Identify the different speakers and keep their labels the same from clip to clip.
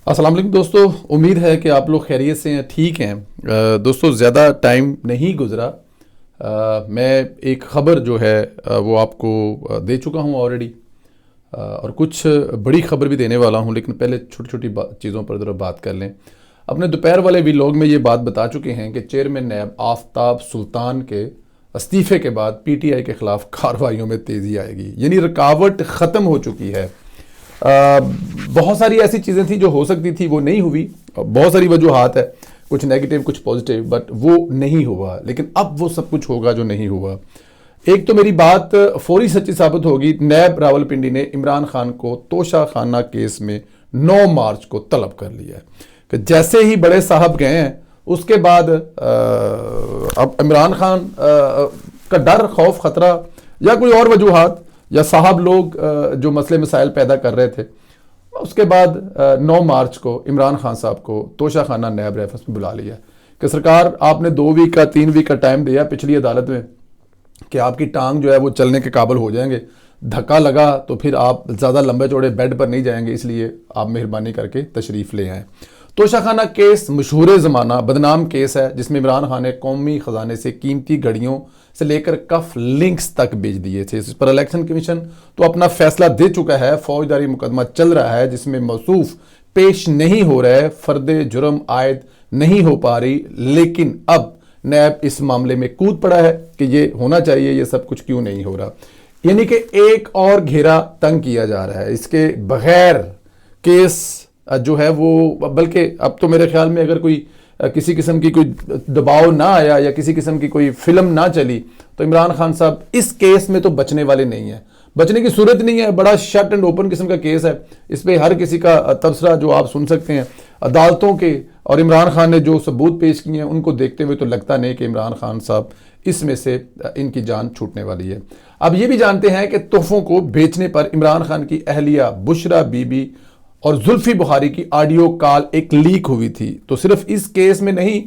Speaker 1: अस्सलाम वालेकुम दोस्तों, उम्मीद है कि आप लोग खैरियत से हैं, ठीक हैं। दोस्तों ज़्यादा टाइम नहीं गुजरा। मैं एक ख़बर जो है वो आपको दे चुका हूँ ऑलरेडी, और कुछ बड़ी ख़बर भी देने वाला हूँ, लेकिन पहले छोटी छोटी चीज़ों पर ज़रा बात कर लें। अपने दोपहर वाले व्लॉग में ये बात बता चुके हैं कि चेयरमैन नैब आफ्ताब सुल्तान के इस्तीफ़े के बाद पीटीआई के ख़िलाफ़ कार्रवाइयों में तेज़ी आएगी, यानी रुकावट ख़त्म हो चुकी है। बहुत सारी ऐसी चीज़ें थी जो हो सकती थी, वो नहीं हुई। बहुत सारी वजूहात है, कुछ नेगेटिव कुछ पॉजिटिव, बट वो नहीं हुआ। लेकिन अब वो सब कुछ होगा जो नहीं हुआ। एक तो मेरी बात फौरी सच्ची साबित होगी। नैब रावलपिंडी ने इमरान खान को तोशा खाना केस में 9 मार्च को तलब कर लिया है कि जैसे ही बड़े साहब गए हैं उसके बाद अब इमरान खान का डर, खौफ, ख़तरा या कोई और वजूहात या साहब लोग जो मसले मसाइल पैदा कर रहे थे, उसके बाद 9 मार्च को इमरान खान साहब को तोशा खाना नैब रेफरेंस में बुला लिया कि सरकार आपने 2 वीक का 3 वीक का टाइम दिया पिछली अदालत में कि आपकी टांग जो है वो चलने के काबिल हो जाएंगे। धक्का लगा तो फिर आप ज़्यादा लंबे चौड़े बेड पर नहीं जाएंगे, इसलिए आप मेहरबानी करके तशरीफ़ ले आएँ। तोशा खाना केस मशहूर ज़माना बदनाम केस है जिसमें इमरान खान ने कौमी ख़जाने से कीमती घड़ियों से लेकर कफ लिंक्स तक बेच दिए थे। इस पर इलेक्शन कमीशन तो अपना फैसला दे चुका है। फौजदारी मुकदमा चल रहा है जिसमें मौसूफ पेश नहीं हो रहा है, फर्दे जुर्म आयद नहीं हो पा रही। लेकिन अब नैब इस मामले में कूद पड़ा है कि ये होना चाहिए, ये सब कुछ क्यों नहीं हो रहा। यानी कि एक और घेरा तंग किया जा रहा है। इसके बगैर केस जो है वो, बल्कि अब तो मेरे ख्याल में अगर कोई किसी किस्म की कोई दबाव ना आया या किसी किस्म की कोई फिल्म ना चली तो इमरान खान साहब इस केस में तो बचने वाले नहीं है, बचने की सूरत नहीं है। बड़ा शट एंड ओपन किस्म का केस है। इस पर हर किसी का तबसरा जो आप सुन सकते हैं अदालतों के, और इमरान खान ने जो सबूत पेश किए हैं उनको देखते हुए तो लगता नहीं कि इमरान खान साहब इसमें से इनकी जान छूटने वाली है। अब ये भी जानते हैं कि तोहफों को बेचने पर इमरान खान की अहलिया बुशरा बीबी और जुल्फी बुखारी की ऑडियो कॉल एक लीक हुई थी। तो सिर्फ इस केस में नहीं,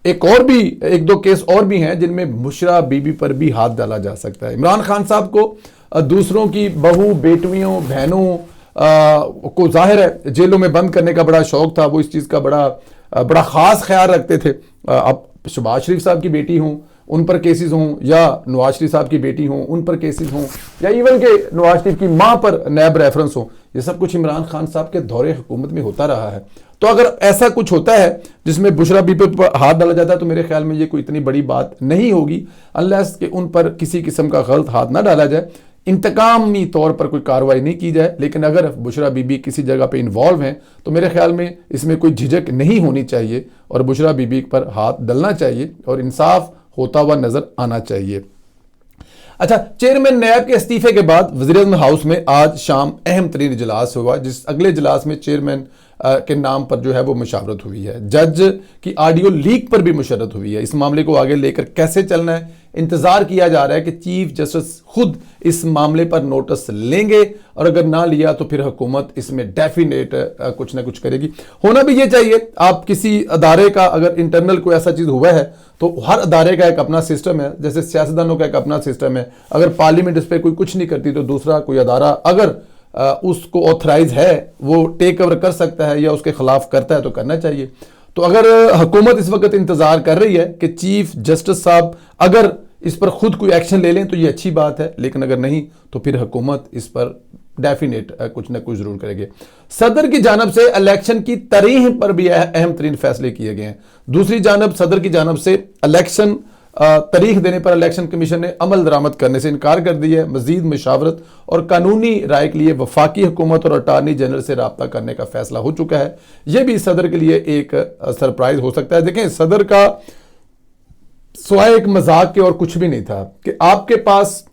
Speaker 1: एक दो केस और भी हैं जिनमें बुशरा बीबी पर भी हाथ डाला जा सकता है। इमरान खान साहब को दूसरों की बहू, बेटियों, बहनों को जाहिर है जेलों में बंद करने का बड़ा शौक था। वो इस चीज़ का बड़ा ख़ास ख्याल रखते थे। अब शहबाज शरीफ साहब की बेटी हों उन पर केसेस हों, या नवाज शरीफ साहब की बेटी हों उन पर केसेस हों, या इवन के नवाज शरीफ की माँ पर नैब रेफरेंस हो, ये सब कुछ इमरान खान साहब के दौरे हुकूमत में होता रहा है। तो अगर ऐसा कुछ होता है जिसमें बुशरा बीबी पर हाथ डाला जाता है तो मेरे ख्याल में ये कोई इतनी बड़ी बात नहीं होगी, अनलेस कि उन पर किसी किस्म का गलत हाथ ना डाला जाए, इंतकामी तौर पर कोई कार्रवाई नहीं की जाए। लेकिन अगर बुशरा बीबी किसी जगह पे इन्वॉल्व हैं तो मेरे ख्याल में इसमें कोई झिझक नहीं होनी चाहिए और बुशरा बीबी पर हाथ डलना चाहिए और इंसाफ होता हुआ नजर आना चाहिए। अच्छा, चेयरमैन नैब के इस्तीफे के बाद वज़ीर-ए-आज़म हाउस में आज शाम अहम तरीन इजलास हुआ, जिस अगले इजलास में चेयरमैन के नाम पर जो है वो मुशावरत हुई है। जज की ऑडियो लीक पर भी मुशर्रत हुई है। इस मामले को आगे लेकर कैसे चलना है, इंतजार किया जा रहा है कि चीफ जस्टिस खुद इस मामले पर नोटिस लेंगे, और अगर ना लिया तो फिर हुकूमत इसमें डेफिनेट कुछ ना कुछ करेगी। होना भी ये चाहिए। आप किसी अदारे का अगर इंटरनल कोई ऐसा चीज़ हुआ है तो हर अदारे का एक अपना सिस्टम है, जैसे सियासतदानों का एक अपना सिस्टम है। अगर पार्लियामेंट इस पर कोई कुछ नहीं करती तो दूसरा कोई अदारा अगर उसको ऑथराइज है वो टेक ओवर कर सकता है या उसके खिलाफ करता है तो करना चाहिए। तो अगर हुकूमत इस वक्त इंतजार कर रही है कि चीफ जस्टिस साहब अगर इस पर खुद कोई एक्शन ले लें तो ये अच्छी बात है, लेकिन अगर नहीं तो फिर हुकूमत इस पर डेफिनेट कुछ ना कुछ जरूर करेंगे। सदर की जानब से इलेक्शन की तारीख पर भी अहम तरीन फैसले किए गए हैं। दूसरी जानब सदर की जानब से इलेक्शन तारीख देने पर इलेक्शन कमीशन ने अमल दरामद करने से इनकार कर दिया है। मजीद मशावरत और कानूनी राय के लिए वफाकी हुकूमत और अटारनी जनरल से रब्ता करने का फैसला हो चुका है। यह भी सदर के लिए एक सरप्राइज हो सकता है। देखें, सदर का सिवाय एक मजाक के और कुछ भी नहीं था कि आपके पास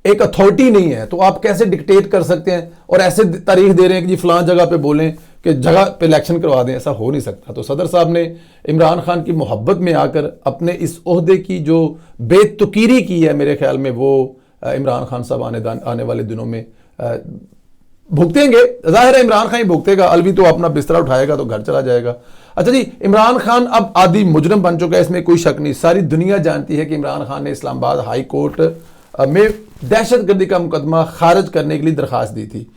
Speaker 1: एक अथॉरिटी नहीं है तो आप कैसे डिक्टेट कर सकते हैं और ऐसे तारीख दे रहे हैं कि जी फलां जगह पे बोलें कि जगह पे इलेक्शन करवा दें। ऐसा हो नहीं सकता। तो सदर साहब ने इमरान खान की मोहब्बत में आकर अपने इस ओहदे की जो बेतुकीरी की है, मेरे ख्याल में वो इमरान खान साहब आने वाले दिनों में भुगतेंगे। जाहिर है इमरान खान ही भुगतेगा, अलवी तो अपना बिस्तरा उठाएगा तो घर चला जाएगा। अच्छा जी, इमरान खान अब आदि मुजरम बन चुका है, इसमें कोई शक नहीं। सारी दुनिया जानती है कि इमरान खान ने इस्लामाबाद हाई कोर्ट में दहशतगर्दी का मुकदमा खारिज करने के लिए दरखास्त दी थी।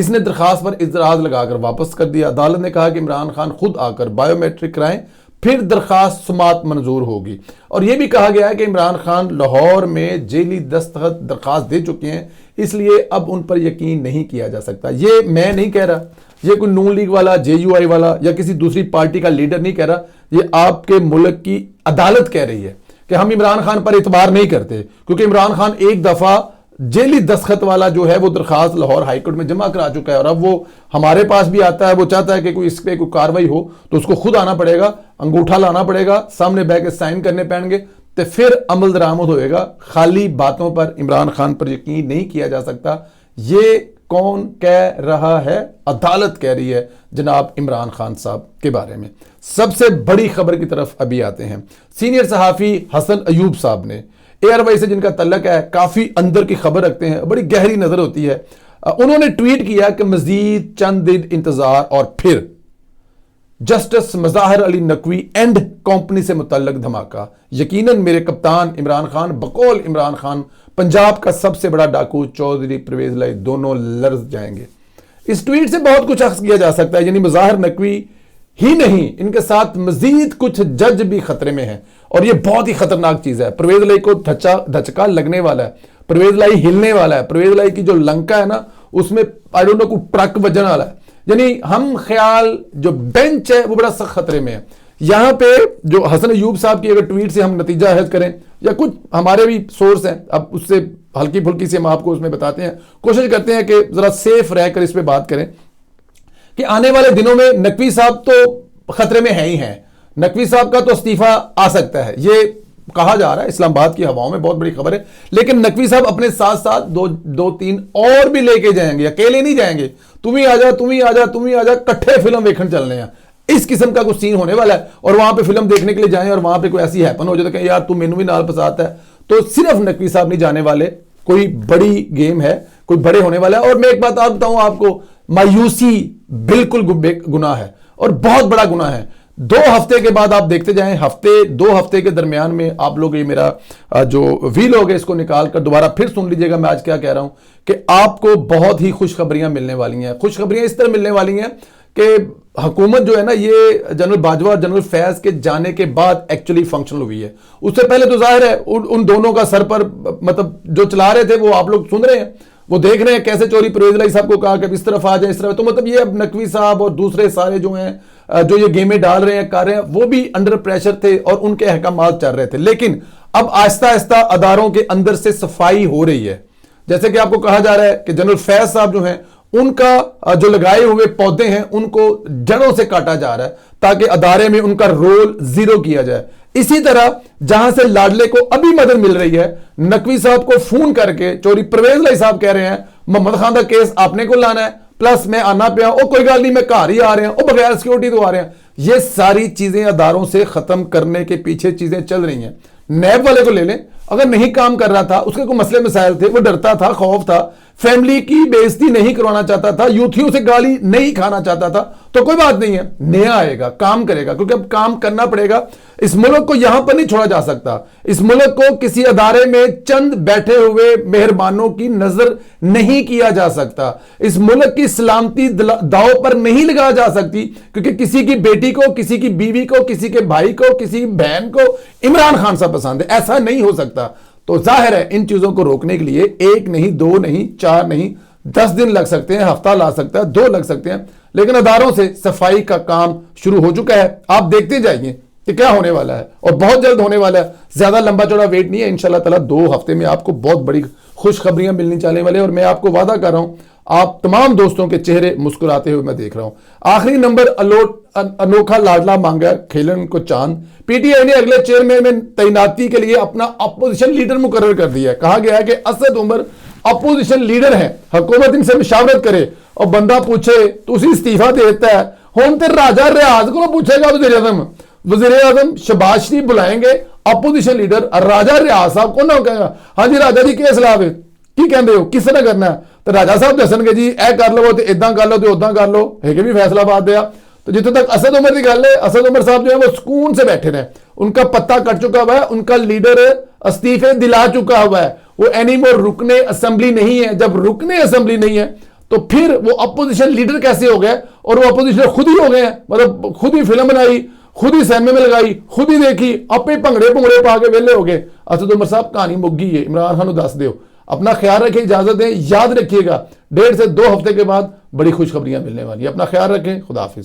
Speaker 1: इसने दरखास्त पर इतराज लगाकर वापस कर दिया। अदालत ने कहा कि इमरान खान खुद आकर बायोमेट्रिक कराएं, फिर दरखास्त समात मंजूर होगी। और यह भी कहा गया है कि इमरान खान लाहौर में जेली दस्तखत दरखास्त दे चुके हैं, इसलिए अब उन पर यकीन नहीं किया जा सकता। ये मैं नहीं कह रहा, ये कोई नून लीग वाला, JUI वाला या किसी दूसरी पार्टी का लीडर नहीं कह रहा, ये आपके मुल्क की अदालत कह रही है कि हम इमरान खान पर इतबार नहीं करते, क्योंकि इमरान खान एक दफा जेली दस्तखत वाला जो है वो दरखास्त लाहौर हाईकोर्ट में जमा करा चुका है, और अब वो हमारे पास भी आता है। वो चाहता है कि कोई इस पे कोई कार्रवाई हो तो उसको खुद आना पड़ेगा, अंगूठा लाना पड़ेगा, सामने बैठ के साइन करने पड़ेंगे, तो फिर अमल दरामद होएगा। खाली बातों पर इमरान खान पर यकीन नहीं किया जा सकता। ये कौन कह रहा है? अदालत कह रही है जनाब इमरान खान साहब के बारे में। सबसे बड़ी खबर की तरफ अभी आते हैं। सीनियर सहाफी हसन अयूब साहब ने, एयरवाई से जिनका तल्लक है, काफी अंदर की खबर रखते हैं, बड़ी गहरी नजर होती है। उन्होंने ट्वीट किया कि मजीद चंद दिन इंतजार और फिर justice Mazahir Ali Naqvi and company से मुतल्लक धमाका। यकीनन मेरे कप्तान इमरान खान, बकौल इमरान खान, पंजाब का सबसे बड़ा डाकू चौधरी परवेज लाई दोनों लर्ज जाएंगे। इस ट्वीट से बहुत कुछ अख्स किया जा सकता है, यानी मज़ाहिर नकवी ही नहीं, इनके साथ मजीद कुछ जज भी खतरे में हैं, और यह बहुत ही खतरनाक चीज है। परवेज लाई को धचका लगने वाला है, परवेज लाई हिलने वाला है, परवेज लाई की जो लंका है ना उसमें आई डोंट नो कोई ट्रक बजने वाला है। यानी हम ख्याल जो बेंच है वो बड़ा सख्त खतरे में है। यहां पे जो हसन अयूब साहब की अगर ट्वीट से हम नतीजा हज करें, या कुछ हमारे भी सोर्स हैं, अब उससे हल्की फुल्की से हम आपको उसमें बताते हैं, कोशिश करते हैं कि जरा सेफ रहकर इस पर बात करें कि आने वाले दिनों में नकवी साहब तो खतरे में है ही हैं। नकवी साहब का तो इस्तीफा आ सकता है, ये कहा जा रहा है, इस्लामाबाद की हवाओं में बहुत बड़ी खबर है। लेकिन नकवी साहब अपने साथ साथ दो तीन और भी लेके जाएंगे, अकेले नहीं जाएंगे। तुम ही आजा, तुम ही आजा, तुम ही आजा, कट्ठे फिल्म देखने चलने हैं, इस किस्म का कुछ सीन होने वाला है। और वहां पे फिल्म देखने के लिए जाएं और वहां पे कोई ऐसी हैपन हो जाए तो कहें यार तू मेनू भी नाल पसंद है, तो सिर्फ नकवी साहब नहीं जाने वाले, कोई बड़ी गेम है, कोई बड़े होने वाला है। और मैं एक बात और बताऊं आपको, मायूसी बिल्कुल गुनाह है और बहुत बड़ा गुनाह है। 2 हफ्ते के बाद आप देखते जाएं, 2 हफ्ते के दरमियान में आप लोग ये मेरा जो वीलॉग है इसको निकाल कर दोबारा फिर सुन लीजिएगा। मैं आज क्या कह रहा हूं कि आपको बहुत ही खुशखबरियां मिलने वाली हैं। खुशखबरियां इस तरह मिलने वाली हैं कि हुकूमत जो है ना, ये जनरल बाजवा और जनरल फैज के जाने के बाद एक्चुअली फंक्शनल हुई है। उससे पहले तो जाहिर है उन दोनों का सर पर, मतलब जो चला रहे थे वो आप लोग सुन रहे हैं, वो देख रहे हैं कैसे चौधरी परवेज लाई साहब को कहा कि इस तरफ आ जाए, इस तरफ। तो मतलब ये अब नकवी साहब और दूसरे सारे जो हैं जो ये गेमें डाल रहे हैं, कर रहे हैं, वो भी अंडर प्रेशर थे और उनके अहकामात चल रहे थे। लेकिन अब आहिस्ता आहिस्ता अदारों के अंदर से सफाई हो रही है। जैसे कि आपको कहा जा रहा है कि जनरल फैज साहब जो हैं उनका जो लगाए हुए पौधे हैं उनको जड़ों से काटा जा रहा है ताकि अदारे में उनका रोल जीरो किया जाए। इसी तरह जहां से लाडले को अभी मदद मिल रही है, नकवी साहब को फोन करके चौधरी परवेज लाई साहब कह रहे हैं मोहम्मद खान का केस आपने को लाना है, प्लस मैं आना पिया, ओ कोई गल नहीं मैं घर ही आ रहे हैं, ओ बगैर सिक्योरिटी तो आ रहे हैं। ये सारी चीजें अदारों से खत्म करने के पीछे चीजें चल रही हैं। नैब वाले को ले लें, अगर नहीं काम कर रहा था, उसके कोई मसले मसाइल थे, वो डरता था, खौफ था, फैमिली की बेइज्जती नहीं करवाना चाहता था, यूथियों से गाली नहीं खाना चाहता था, तो कोई बात नहीं है, नया आएगा, काम करेगा, क्योंकि अब काम करना पड़ेगा। इस मुल्क को यहां पर नहीं छोड़ा जा सकता। इस मुल्क को किसी अदारे में चंद बैठे हुए मेहरबानों की नजर नहीं किया जा सकता। इस मुल्क की सलामती दाव पर नहीं लगाया जा सकती, क्योंकि किसी की बेटी को, किसी की बीवी को, किसी के भाई को, किसी बहन को इमरान खान साहब पसंद है, ऐसा नहीं हो सकता। तो जाहिर है इन चीजों को रोकने के लिए 1 नहीं, 2 नहीं, 4 नहीं, 10 दिन लग सकते हैं, हफ्ता ला सकता है, 2 लग सकते हैं, लेकिन अदारों से सफाई का काम शुरू हो चुका है। आप देखते जाइए कि क्या होने वाला है और बहुत जल्द होने वाला है। ज्यादा लंबा चौड़ा वेट नहीं है, इंशाल्लाह ताला 2 हफ्ते में आपको बहुत बड़ी खुशखबरियां मिलनी चाहने वाले। और मैं आपको वादा कर रहा हूं, आप तमाम दोस्तों के चेहरे मुस्कुराते हुए मैं देख रहा हूं। आखिरी नंबर अनोखा लाडला मांगा खेलन को चांद। पीटीआई ने अगले चेयरमैन में तैनाती के लिए अपना अपोजिशन लीडर मुकर्रर कर दिया है। कहा गया है कि असद उमर अपोजिशन लीडर है, हुकूमत इनसे मुशावरत करे। और बंदा पूछे तो उसी इस्तीफा देता है, हुण ते राजा रियाज को पूछेगा वज़ीर आज़म शहबाज शरीफ बुलाएंगे अपोजिशन लीडर, राजा रियाज साहब को ना कहेगा हाँ जी राजा जी के सलाह है की कहते हो किस तरह करना है, तो राजा साहब दसणगे जी ए कर लो, तो इदा कर लो, तो उदा कर लो, है भी फैसलाबाद दिया। तो जितने तक असद उमर की गल है, असद उमर साहब जो है वो सुकून से बैठे रहे, उनका पत्ता कट चुका हुआ है, उनका लीडर इस्तीफे दिला चुका हुआ है। वो एनी मोर रुकने असेंबली नहीं है। जब रुकने असेंबली नहीं है तो फिर वो अपोजिशन लीडर कैसे हो गए, और वो अपोजिशन खुद ही हो गए हैं, मतलब खुद ही फिल्म बनाई, खुद ही सिनेमे में लगाई, खुद ही देखी, आपे भंगड़े भुंगड़े पा के वेले हो गए। असद उमर साहब कहानी मुक गई है, इमरान खान दस दो। अपना ख्याल रखें, इजाजत दें। याद रखिएगा 1.5 से 2 हफ्ते के बाद बड़ी खुशखबरियां मिलने वाली है। अपना ख्याल रखें, खुदा हाफिज।